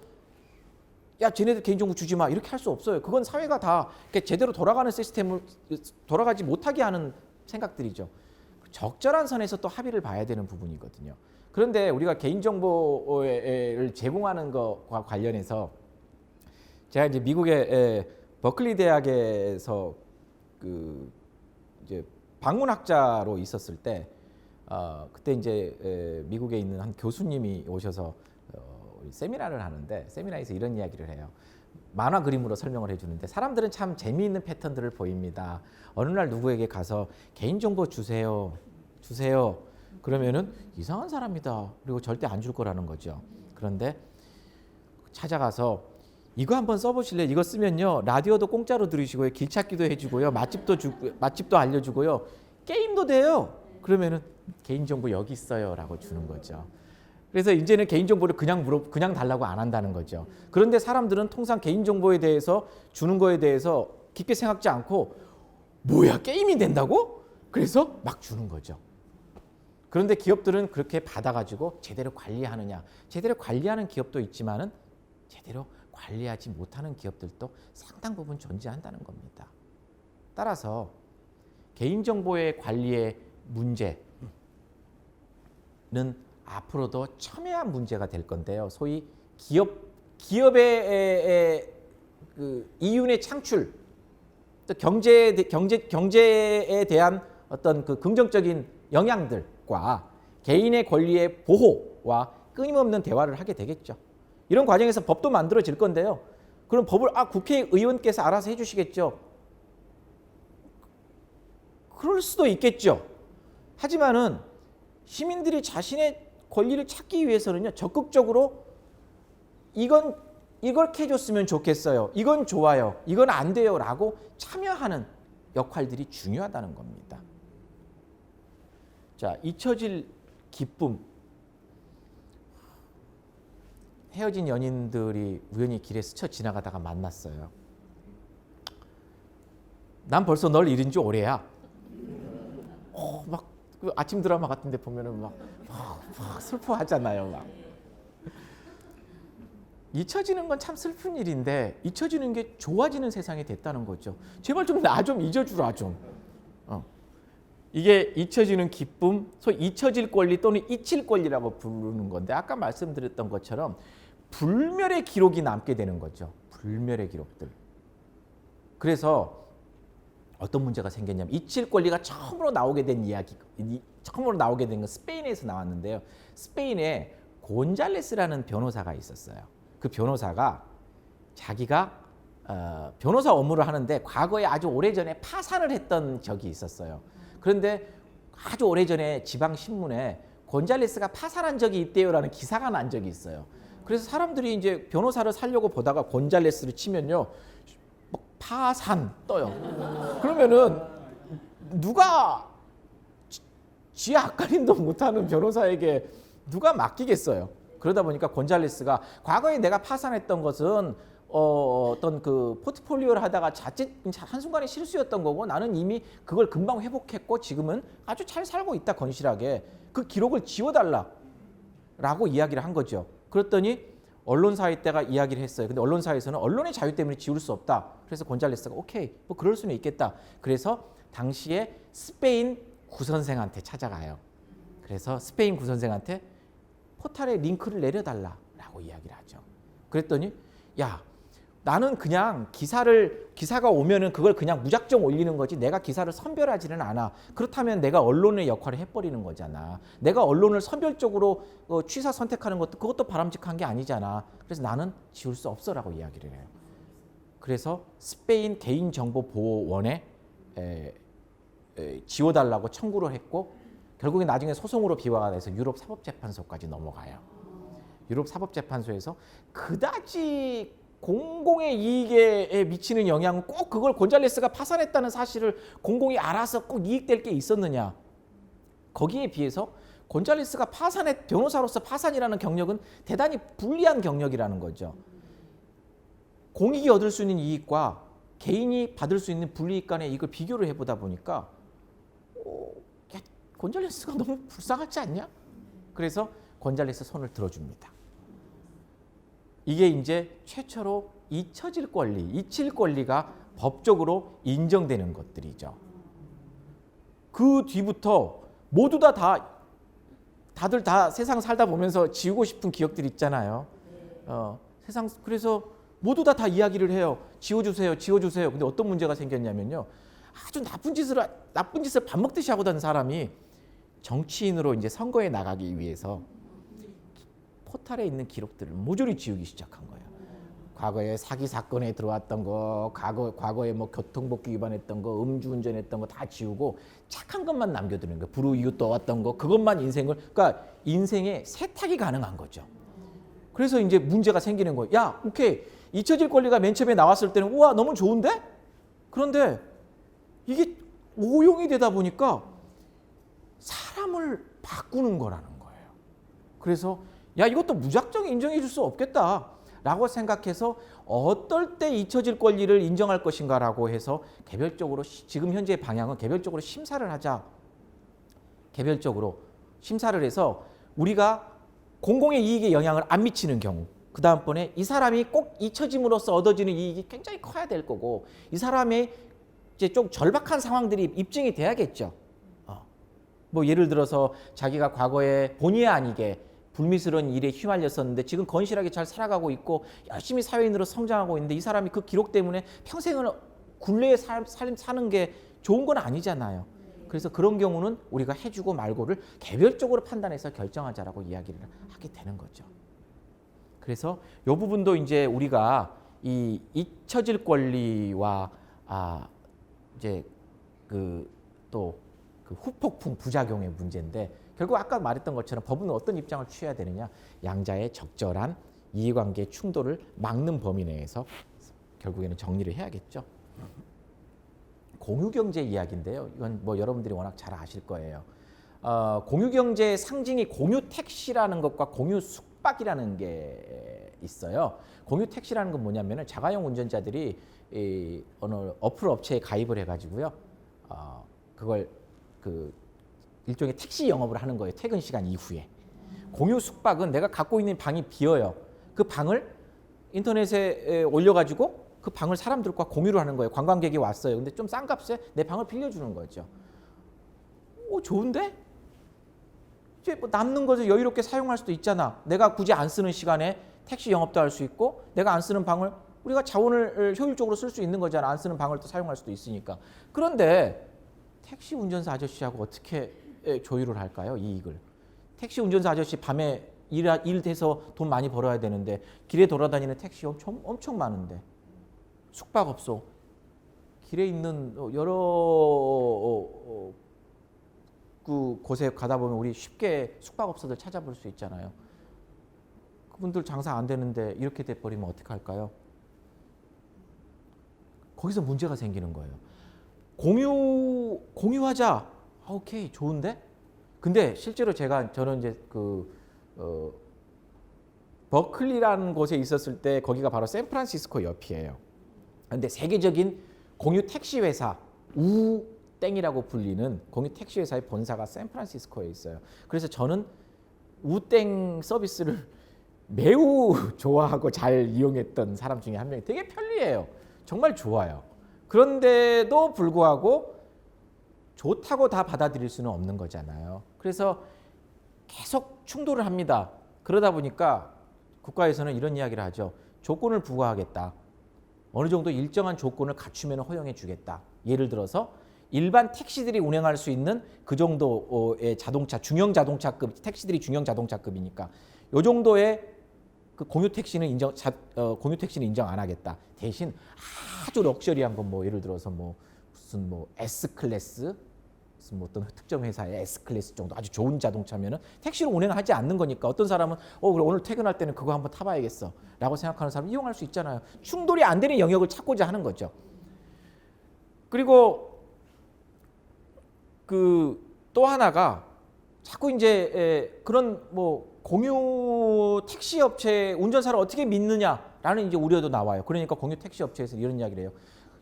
Speaker 2: 야 쟤네들 개인정보 주지 마 이렇게 할 수 없어요. 그건 사회가 다 제대로 돌아가는 시스템을 돌아가지 못하게 하는 생각들이죠. 적절한 선에서 또 합의를 봐야 되는 부분이거든요. 그런데 우리가 개인정보를 제공하는 것과 관련해서 제가 이제 미국의 버클리 대학에서 그 이제 방문학자로 있었을 때 그때 이제 미국에 있는 한 교수님이 오셔서 세미나를 하는데 세미나에서 이런 이야기를 해요. 만화 그림으로 설명을 해주는데 사람들은 참 재미있는 패턴들을 보입니다. 어느 날 누구에게 가서 개인정보 주세요. 그러면은 이상한 사람이다. 그리고 절대 안 줄 거라는 거죠. 그런데 찾아가서 이거 한번 써보실래요? 이거 쓰면요 라디오도 공짜로 들으시고요, 길찾기도 해주고요, 맛집도 알려주고요, 게임도 돼요. 그러면은 개인정보 여기 있어요라고 주는 거죠. 그래서 이제는 개인정보를 그냥 달라고 안 한다는 거죠. 그런데 사람들은 통상 개인정보에 대해서 주는 거에 대해서 깊게 생각지 않고 뭐야 게임이 된다고? 그래서 막 주는 거죠. 그런데 기업들은 그렇게 받아가지고 제대로 관리하느냐? 제대로 관리하는 기업도 있지만은 제대로 관리하지 못하는 기업들도 상당 부분 존재한다는 겁니다. 따라서 개인정보의 관리의 문제는 앞으로도 첨예한 문제가 될 건데요. 소위 기업의 그 이윤의 창출, 또 경제에 대한 어떤 그 긍정적인 영향들과 개인의 권리의 보호와 끊임없는 대화를 하게 되겠죠. 이런 과정에서 법도 만들어질 건데요. 그럼 법을 국회의원께서 알아서 해주시겠죠. 그럴 수도 있겠죠. 하지만은 시민들이 자신의 권리를 찾기 위해서는요, 적극적으로 이걸 해줬으면 좋겠어요. 이건 좋아요. 이건 안 돼요라고 참여하는 역할들이 중요하다는 겁니다. 자, 잊혀질 기쁨. 헤어진 연인들이 우연히 길에 스쳐 지나가다가 만났어요. 난 벌써 널 잃은 지 오래야. 막 그 아침 드라마 같은데 보면은 막 슬퍼하잖아요. 막. 잊혀지는 건 참 슬픈 일인데 잊혀지는 게 좋아지는 세상이 됐다는 거죠. 제발 좀 나 좀 잊어주라 좀. 이게 잊혀지는 기쁨, 소위 잊혀질 권리 또는 잊힐 권리라고 부르는 건데 아까 말씀드렸던 것처럼 불멸의 기록이 남게 되는 거죠. 불멸의 기록들. 그래서 어떤 문제가 생겼냐면 잊힐 권리가 처음으로 나오게 된 건 스페인에서 나왔는데요. 스페인에 곤잘레스라는 변호사가 있었어요. 그 변호사가 자기가 변호사 업무를 하는데 과거에 아주 오래전에 파산을 했던 적이 있었어요. 그런데 아주 오래전에 지방신문에 곤잘레스가 파산한 적이 있대요라는 기사가 난 적이 있어요. 그래서 사람들이 이제 변호사를 살려고 보다가 곤잘레스를 치면요. 파산 떠요. 그러면은 누가 지 아까림도 못하는 변호사에게 누가 맡기겠어요. 그러다 보니까 곤잘레스가 과거에 내가 파산했던 것은 어떤 그 포트폴리오를 하다가 자칫 한순간의 실수였던 거고 나는 이미 그걸 금방 회복했고 지금은 아주 잘 살고 있다 건실하게 그 기록을 지워달라라고 이야기를 한 거죠. 그랬더니 언론사에 때가 이야기를 했어요. 근데 언론사에서는 언론의 자유 때문에 지울 수 없다. 그래서 곤잘레스가 오케이 뭐 그럴 수는 있겠다. 그래서 당시에 스페인 구선생한테 찾아가요. 그래서 스페인 구선생한테 포탈에 링크를 내려달라라고 이야기를 하죠. 그랬더니 야 나는 그냥 기사가 오면은 그걸 그냥 무작정 올리는 거지 내가 기사를 선별하지는 않아. 그렇다면 내가 언론의 역할을 해버리는 거잖아. 내가 언론을 선별적으로 취사 선택하는 것도 그것도 바람직한 게 아니잖아. 그래서 나는 지울 수 없어라고 이야기를 해요. 그래서 스페인 개인정보보호원에 지워달라고 청구를 했고 결국에 나중에 소송으로 비화가 돼서 유럽 사법재판소까지 넘어가요. 유럽 사법재판소에서 그다지 공공의 이익에 미치는 영향은 꼭 그걸 곤잘레스가 파산했다는 사실을 공공이 알아서 꼭 이익될 게 있었느냐. 거기에 비해서 곤잘레스가 변호사로서 파산이라는 경력은 대단히 불리한 경력이라는 거죠. 공익이 얻을 수 있는 이익과 개인이 받을 수 있는 불이익 간의 이익을 비교를 해보다 보니까 야, 곤잘레스가 너무 불쌍하지 않냐? 그래서 곤잘레스 손을 들어줍니다. 이게 이제 최초로 잊혀질 권리, 잊힐 권리가 법적으로 인정되는 것들이죠. 그 뒤부터 모두 다들 다 세상 살다 보면서 지우고 싶은 기억들 있잖아요. 세상 그래서 모두 다 이야기를 해요. 지워주세요, 지워주세요. 근데 어떤 문제가 생겼냐면요. 아주 나쁜 짓을 밥 먹듯이 하고 다니는 사람이 정치인으로 이제 선거에 나가기 위해서 포탈에 있는 기록들을 모조리 지우기 시작한 거예요. 과거에 사기 사건에 들어왔던 거, 과거에 뭐 교통법규 위반했던 거, 음주운전했던 거 다 지우고 착한 것만 남겨두는 거예요. 불우이웃 떠왔던 거, 그것만 그러니까 인생에 세탁이 가능한 거죠. 그래서 이제 문제가 생기는 거예요. 야, 오케이. 잊혀질 권리가 맨 처음에 나왔을 때는 우와 너무 좋은데? 그런데 이게 오용이 되다 보니까 사람을 바꾸는 거라는 거예요. 그래서 야, 이것도 무작정 인정해 줄 수 없겠다라고 생각해서 어떨 때 잊혀질 권리를 인정할 것인가라고 해서 개별적으로 지금 현재의 방향은 개별적으로 심사를 하자. 개별적으로 심사를 해서 우리가 공공의 이익에 영향을 안 미치는 경우, 그 다음번에 이 사람이 꼭 잊혀짐으로써 얻어지는 이익이 굉장히 커야 될 거고, 이 사람의 이제 좀 절박한 상황들이 입증이 돼야겠죠. 뭐 예를 들어서 자기가 과거에 본의 아니게 불미스러운 일에 휘말렸었는데 지금 건실하게 잘 살아가고 있고 열심히 사회인으로 성장하고 있는데 이 사람이 그 기록 때문에 평생을 굴레에 사는 게 좋은 건 아니잖아요. 그래서 그런 경우는 우리가 해주고 말고를 개별적으로 판단해서 결정하자라고 이야기를 하게 되는 거죠. 그래서 이 부분도 이제 우리가 이 잊혀질 권리와 이제 또 그 후폭풍 부작용의 문제인데, 결국 아까 말했던 것처럼 법은 어떤 입장을 취해야 되느냐, 양자의 적절한 이해관계 충돌을 막는 범위 내에서 결국에는 정리를 해야겠죠. 공유경제 이야기인데요. 이건 뭐 여러분들이 워낙 잘 아실 거예요. 공유경제의 상징이 공유택시라는 것과 공유숙박이라는 게 있어요. 공유택시라는 건 뭐냐면은 자가용 운전자들이 어느 어플 업체에 가입을 해가지고요. 그걸 일종의 택시 영업을 하는 거예요. 퇴근 시간 이후에. 공유숙박은 내가 갖고 있는 방이 비어요. 그 방을 인터넷에 올려가지고 그 방을 사람들과 공유를 하는 거예요. 관광객이 왔어요. 근데 좀 싼 값에 내 방을 빌려주는 거죠. 좋은데? 이제 뭐 남는 것을 여유롭게 사용할 수도 있잖아. 내가 굳이 안 쓰는 시간에 택시 영업도 할 수 있고, 내가 안 쓰는 방을 우리가 자원을 효율적으로 쓸 수 있는 거잖아. 안 쓰는 방을 또 사용할 수도 있으니까. 그런데 택시 운전사 아저씨하고 어떻게 조율을 할까요? 이익을. 택시 운전사 아저씨 밤에 일해서 돈 많이 벌어야 되는데 길에 돌아다니는 택시 엄청 많은데, 숙박업소 길에 있는 여러 그 곳에 가다 보면 우리 쉽게 숙박업소들 찾아볼 수 있잖아요. 그분들 장사 안 되는데 이렇게 돼버리면 어떻게 할까요? 거기서 문제가 생기는 거예요. 공유하자. 오케이, 좋은데? 근데 실제로 저는 이제 버클리라는 곳에 있었을 때 거기가 바로 샌프란시스코 옆이에요. 근데 세계적인 공유 택시 회사 우땡이라고 불리는 공유 택시 회사의 본사가 샌프란시스코에 있어요. 그래서 저는 우땡 서비스를 매우 좋아하고 잘 이용했던 사람 중에 한 명이, 되게 편리해요. 정말 좋아요. 그런데도 불구하고 좋다고 다 받아들일 수는 없는 거잖아요. 그래서 계속 충돌을 합니다. 그러다 보니까 국가에서는 이런 이야기를 하죠. 조건을 부과하겠다. 어느 정도 일정한 조건을 갖추면 허용해 주겠다. 예를 들어서 일반 택시들이 운행할 수 있는 그 정도의 자동차, 중형 자동차급, 택시들이 중형 자동차급이니까 이 정도의 그 공유 택시는 인정 안 하겠다. 대신 아주 럭셔리한 건 뭐 예를 들어서 무슨 S 클래스, 무슨 어떤 특정 회사의 S 클래스 정도 아주 좋은 자동차면은 택시로 운행하지 않는 거니까 어떤 사람은 그래 오늘 퇴근할 때는 그거 한번 타봐야겠어라고 생각하는 사람 이용할 수 있잖아요. 충돌이 안 되는 영역을 찾고자 하는 거죠. 그리고 또 하나가 자꾸 이제 그런 공유 택시 업체 운전사를 어떻게 믿느냐라는 이제 우려도 나와요. 그러니까 공유 택시 업체에서 이런 이야기를 해요.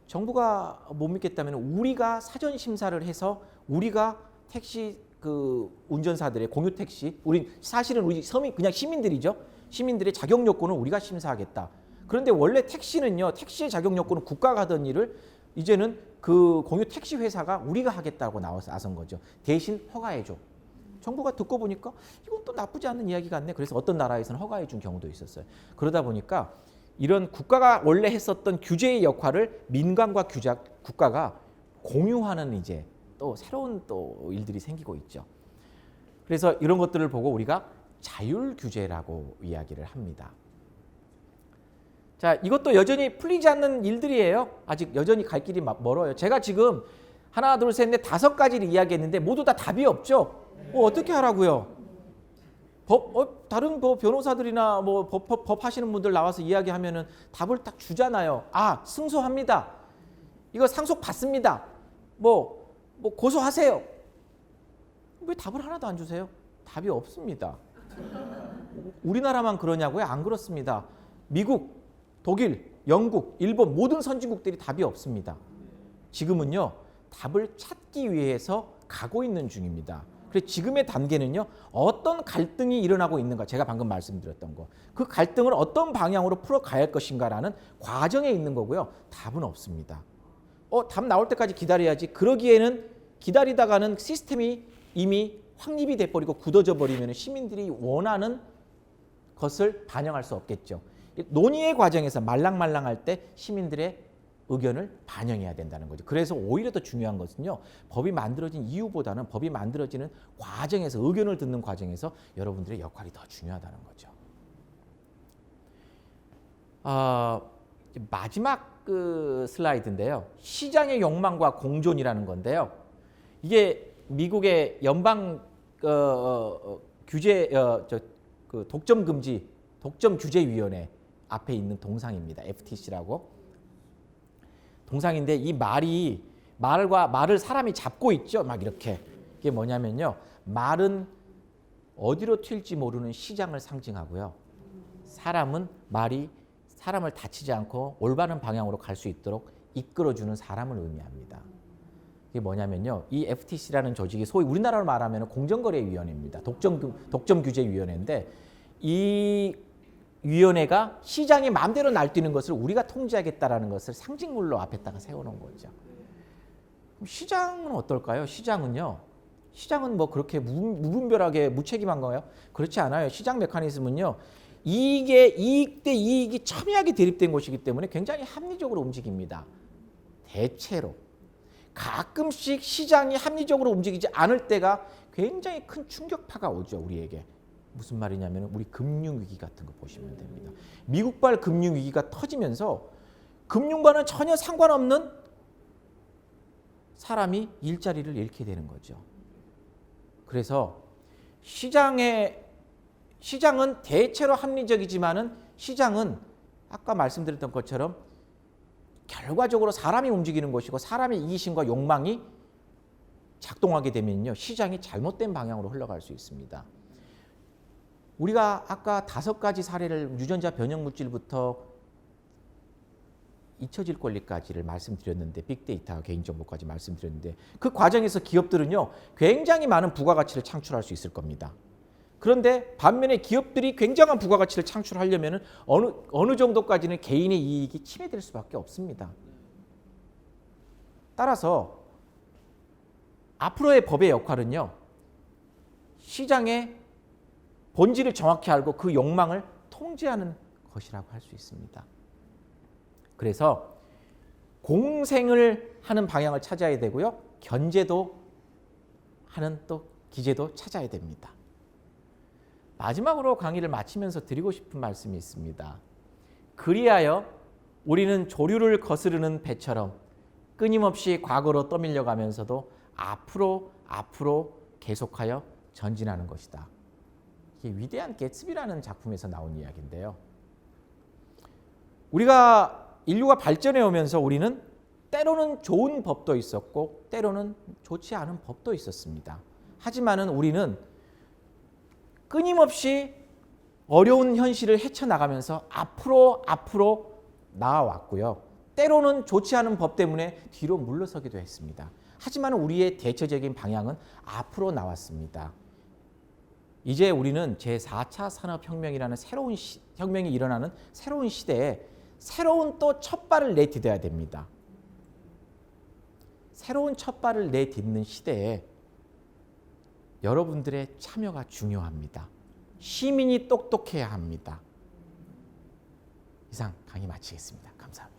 Speaker 2: 정부가 못 믿겠다면 우리가 사전 심사를 해서 우리가 택시 운전사들의 공유 택시, 사실은 우리 섬이 그냥 시민들이죠. 시민들의 자격 요건을 우리가 심사하겠다. 그런데 원래 택시는요, 택시의 자격 요건은 국가가 하던 일을 이제는 그 공유 택시 회사가 우리가 하겠다고 나선 거죠. 대신 허가해줘. 정부가 듣고 보니까 이건 또 나쁘지 않은 이야기 같네. 그래서 어떤 나라에서는 허가해 준 경우도 있었어요. 그러다 보니까 이런 국가가 원래 했었던 규제의 역할을 민간과 국가가 공유하는 이제 또 새로운 또 일들이 생기고 있죠. 그래서 이런 것들을 보고 우리가 자율 규제라고 이야기를 합니다. 자, 이것도 여전히 풀리지 않는 일들이에요. 아직 여전히 갈 길이 멀어요. 제가 지금 하나, 둘, 셋, 넷, 5가지를 이야기했는데 모두 다 답이 없죠. 어떻게 하라고요? 다른 변호사들이나 법 하시는 분들 나와서 이야기하면은 답을 딱 주잖아요. 아, 승소합니다. 이거 상속 받습니다. 고소하세요. 왜 답을 하나도 안 주세요? 답이 없습니다. 우리나라만 그러냐고요? 안 그렇습니다. 미국, 독일, 영국, 일본 모든 선진국들이 답이 없습니다. 지금은요, 답을 찾기 위해서 가고 있는 중입니다. 그래서 지금의 단계는요, 어떤 갈등이 일어나고 있는가, 제가 방금 말씀드렸던 거, 그 갈등을 어떤 방향으로 풀어가야 할 것인가라는 과정에 있는 거고요. 답은 없습니다. 답 나올 때까지 기다려야지. 그러기에는 기다리다가는 시스템이 이미 확립이 돼버리고 굳어져 버리면 시민들이 원하는 것을 반영할 수 없겠죠. 논의의 과정에서 말랑말랑할 때 시민들의 의견을 반영해야 된다는 거죠. 그래서 오히려 더 중요한 것은요, 법이 만들어진 이유보다는 법이 만들어지는 과정에서, 의견을 듣는 과정에서 여러분들의 역할이 더 중요하다는 거죠. 마지막 그 슬라이드인데요. 시장의 욕망과 공존이라는 건데요. 이게 미국의 연방 규제 독점 금지, 독점 규제 위원회 앞에 있는 동상입니다. FTC라고. 동상인데 이 말을 사람이 잡고 있죠. 막 이렇게. 이게 뭐냐면요. 말은 어디로 튈지 모르는 시장을 상징하고요. 사람은 사람을 다치지 않고 올바른 방향으로 갈 수 있도록 이끌어주는 사람을 의미합니다. 이게 뭐냐면요. 이 FTC라는 조직이 소위 우리나라로 말하면 공정거래위원회입니다. 독점규제위원회인데 이 위원회가 시장이 마음대로 날뛰는 것을 우리가 통제하겠다라는 것을 상징물로 앞에다가 세워놓은 거죠. 그럼 시장은 어떨까요? 시장은 뭐 그렇게 무분별하게 무책임한 거예요? 그렇지 않아요. 시장 메커니즘은요. 이익 대 이익이 첨예하게 대립된 것이기 때문에 굉장히 합리적으로 움직입니다. 대체로. 가끔씩 시장이 합리적으로 움직이지 않을 때가 굉장히 큰 충격파가 오죠. 우리에게. 무슨 말이냐면 우리 금융위기 같은 거 보시면 됩니다. 미국발 금융위기가 터지면서 금융과는 전혀 상관없는 사람이 일자리를 잃게 되는 거죠. 그래서 시장은 대체로 합리적이지만은 시장은 아까 말씀드렸던 것처럼 결과적으로 사람이 움직이는 것이고 사람의 이기심과 욕망이 작동하게 되면요. 시장이 잘못된 방향으로 흘러갈 수 있습니다. 우리가 아까 5가지 사례를 유전자 변형 물질부터 잊혀질 권리까지를 말씀드렸는데 빅데이터 개인정보까지 말씀드렸는데 그 과정에서 기업들은요. 굉장히 많은 부가가치를 창출할 수 있을 겁니다. 그런데 반면에 기업들이 굉장한 부가가치를 창출하려면 어느 정도까지는 개인의 이익이 침해될 수밖에 없습니다. 따라서 앞으로의 법의 역할은요. 시장의 본질을 정확히 알고 그 욕망을 통제하는 것이라고 할 수 있습니다. 그래서 공생을 하는 방향을 찾아야 되고요. 견제도 하는 또 기제도 찾아야 됩니다. 마지막으로 강의를 마치면서 드리고 싶은 말씀이 있습니다. 그리하여 우리는 조류를 거스르는 배처럼 끊임없이 과거로 떠밀려가면서도 앞으로 계속하여 전진하는 것이다. 이게 위대한 개츠비라는 작품에서 나온 이야기인데요. 인류가 발전해 오면서 우리는 때로는 좋은 법도 있었고 때로는 좋지 않은 법도 있었습니다. 하지만은 우리는 끊임없이 어려운 현실을 헤쳐나가면서 앞으로 나아왔고요. 때로는 좋지 않은 법 때문에 뒤로 물러서기도 했습니다. 하지만 우리의 대체적인 방향은 앞으로 나왔습니다. 이제 우리는 제4차 산업혁명이라는 새로운 혁명이 일어나는 새로운 시대에 새로운 또 첫발을 내디뎌야 됩니다. 새로운 첫발을 내딛는 시대에 여러분들의 참여가 중요합니다. 시민이 똑똑해야 합니다. 이상 강의 마치겠습니다. 감사합니다.